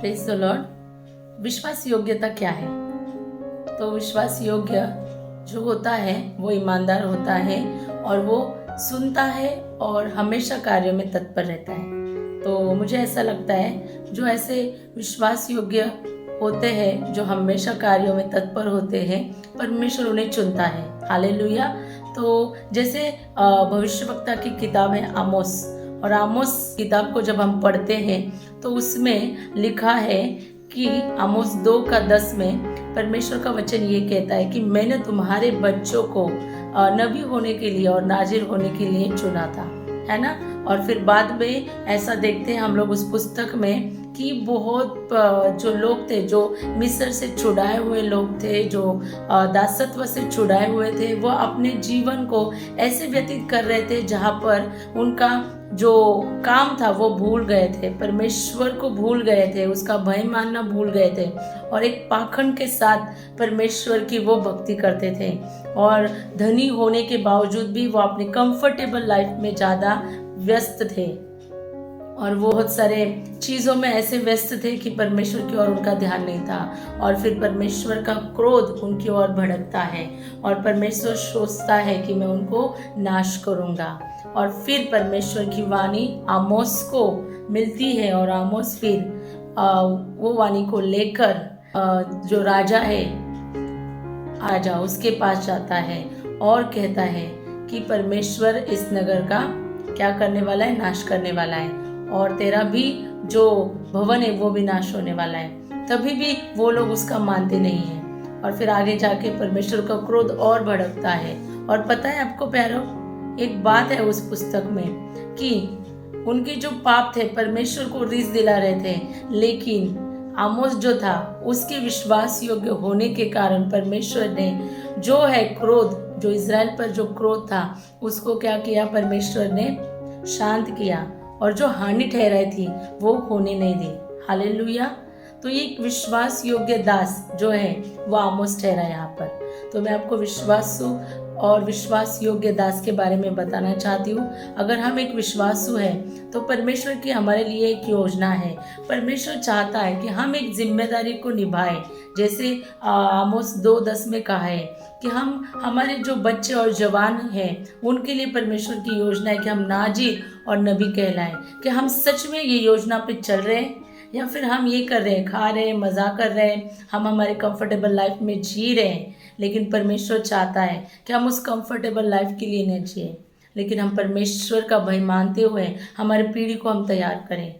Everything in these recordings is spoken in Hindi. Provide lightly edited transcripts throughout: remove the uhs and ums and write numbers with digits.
Praise the Lord. विश्वास योग्यता क्या है? तो विश्वास योग्य जो होता है वो ईमानदार होता है और वो सुनता है और हमेशा कार्यों में तत्पर रहता है। तो मुझे ऐसा लगता है जो ऐसे विश्वास योग्य होते हैं, जो हमेशा कार्यों में तत्पर होते हैं, परमेश्वर उन्हें चुनता है। हालेलुया। तो जैसे भविष्यवक्ता की किताब है आमोस, और आमोस किताब को जब हम पढ़ते हैं तो उसमें लिखा है कि आमोस 2:10 में परमेश्वर का वचन ये कहता है कि मैंने तुम्हारे बच्चों को नबी होने के लिए और नाजिर होने के लिए चुना था, है ना। और फिर बाद में ऐसा देखते हैं हम लोग उस पुस्तक में कि बहुत जो लोग थे, जो मिस्र से छुड़ाए हुए लोग थे, जो दासत्व से छुड़ाए हुए थे, वो अपने जीवन को ऐसे व्यतीत कर रहे थे जहाँ पर उनका जो काम था वो भूल गए थे, परमेश्वर को भूल गए थे, उसका भय मानना भूल गए थे और एक पाखंड के साथ परमेश्वर की वो भक्ति करते थे। और धनी होने के बावजूद भी वो अपनी कंफर्टेबल लाइफ में ज़्यादा व्यस्त थे और वो बहुत सारे चीज़ों में ऐसे व्यस्त थे कि परमेश्वर की ओर उनका ध्यान नहीं था। और फिर परमेश्वर का क्रोध उनकी ओर भड़कता है और परमेश्वर सोचता है कि मैं उनको नाश करूँगा। और फिर परमेश्वर की वाणी आमोस को मिलती है और आमोस फिर वो वाणी को लेकर जो राजा है राजा उसके पास जाता है और कहता है कि परमेश्वर इस नगर का क्या करने वाला है? नाश करने वाला है, और तेरा भी जो भवन है वो भी नाश होने वाला है। तभी भी वो लोग उसका मानते नहीं हैं और फिर आगे जाके परमेश्वर का क्रोध और भड़कता है। और पता है आपको प्यारो, एक बात है उस पुस्तक में कि उनके जो पाप थे परमेश्वर को रीस दिला रहे थे, लेकिन आमोस जो था उसके विश्वास योग्य होने के कारण परमेश्वर ने जो है क्रोध, जो इज़राइल पर जो क्रोध था उसको क्या किया? परमेश्वर ने शांत किया और जो हानि ठहराई थी वो होने नहीं दी। हालेलुया। तो ये एक विश्वास योग्य दास जो है वो आमोस ठहरा यहाँ पर। तो मैं आपको विश्वासु और विश्वास योग्य दास के बारे में बताना चाहती हूँ। अगर हम एक विश्वासु हैं तो परमेश्वर की हमारे लिए एक योजना है। परमेश्वर चाहता है कि हम एक जिम्मेदारी को निभाएं, जैसे आमोस 2:10 में कहा है कि हम हमारे जो बच्चे और जवान हैं उनके लिए परमेश्वर की योजना है कि हम नाजिर और नबी कहलाएं। कि हम सच में ये योजना पे चल रहे हैं या फिर हम ये कर रहे हैं, खा रहे हैं, मज़ा कर रहे हैं, हम हमारे कंफर्टेबल लाइफ में जी रहे हैं। लेकिन परमेश्वर चाहता है कि हम उस कंफर्टेबल लाइफ के लिए न जिए, लेकिन हम परमेश्वर का भय मानते हुए हमारी पीढ़ी को हम तैयार करें।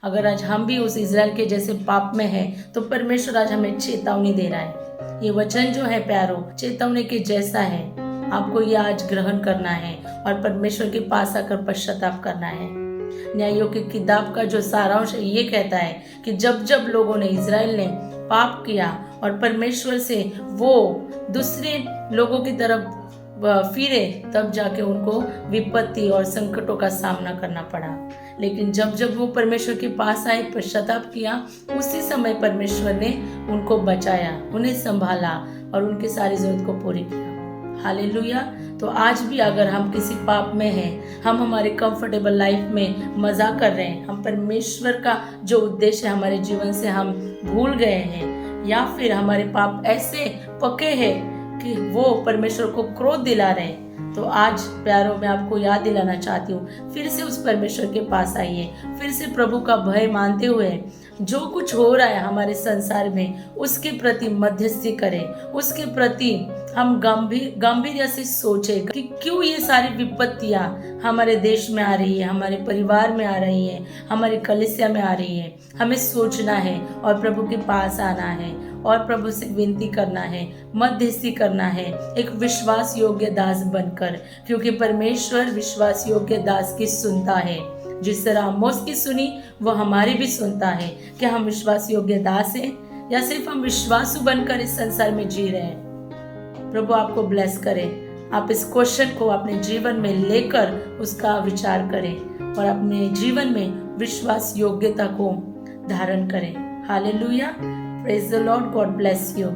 अगर आज हम भी उस इज़राइल के जैसे पाप में हैं तो परमेश्वर आज हमें चेतावनी दे रहा है। ये वचन जो है प्यारो चेतावनी के जैसा है। आपको ये आज ग्रहण करना है और परमेश्वर के पास आकर पश्चाताप करना है। न्यायों की किताब का जो सारांश है ये कहता है कि जब जब लोगों ने, इज़राइल ने पाप किया और परमेश्वर से वो दूसरे लोगों की तरफ फिरे, तब जाके उनको विपत्ति और संकटों का सामना करना पड़ा। लेकिन जब जब वो परमेश्वर के पास आए, पश्चाताप किया, उसी समय परमेश्वर ने उनको बचाया, उन्हें संभाला और उनकी सारी जरूरत को पूरी किया। हालेलुया। तो आज भी अगर हम किसी पाप में हैं, हम हमारे कंफर्टेबल लाइफ में मज़ा कर रहे हैं, हम परमेश्वर का जो उद्देश्य है हमारे जीवन से हम भूल गए हैं, या फिर हमारे पाप ऐसे पके हैं कि वो परमेश्वर को क्रोध दिला रहे हैं, तो आज प्यारों में आपको याद दिलाना चाहती हूँ, फिर से उस परमेश्वर के पास आइए, फिर से प्रभु का भय मानते हुए जो कुछ हो रहा है हमारे संसार में उसके प्रति मध्यस्थी करें, उसके प्रति हम गंभीर से सोचें कि क्यों ये सारी विपत्तियां हमारे देश में आ रही है, हमारे परिवार में आ रही है, हमारी कलीसिया में आ रही है। हमें सोचना है और प्रभु के पास आना है और प्रभु से विनती करना है, मध्यस्थी करना है, एक विश्वास योग्य दास बनकर, क्योंकि परमेश्वर विश्वास योग्य दास की सुनता है। जिस तरह आमोस की सुनी वो हमारी भी सुनता है। क्या हम विश्वास योग्य दास हैं या सिर्फ हम विश्वासु बनकर इस संसार में जी रहे हैं? प्रभु आपको ब्लेस करे। आप इस क्वेश्चन को अपने जीवन में लेकर उसका विचार करें और अपने जीवन में विश्वास योग्यता को धारण करें। Hallelujah. Praise the Lord. God bless you.